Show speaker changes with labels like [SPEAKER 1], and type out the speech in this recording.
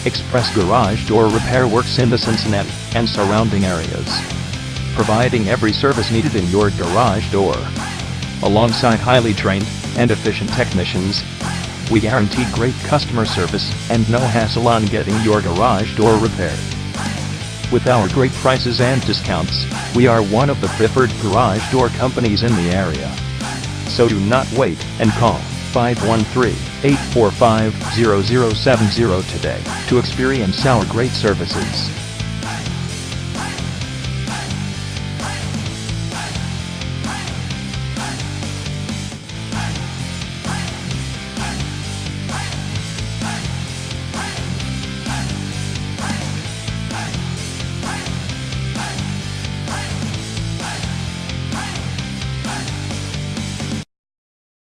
[SPEAKER 1] Express Garage Door Repair works in the Cincinnati and surrounding areas, providing every service needed in your garage door. Alongside highly trained and efficient technicians, we guarantee great customer service and no hassle on getting your garage door repaired. With our great prices and discounts, we are one of the preferred garage door companies in the area. So do not wait and call 513-845-0070 today to experience our great services.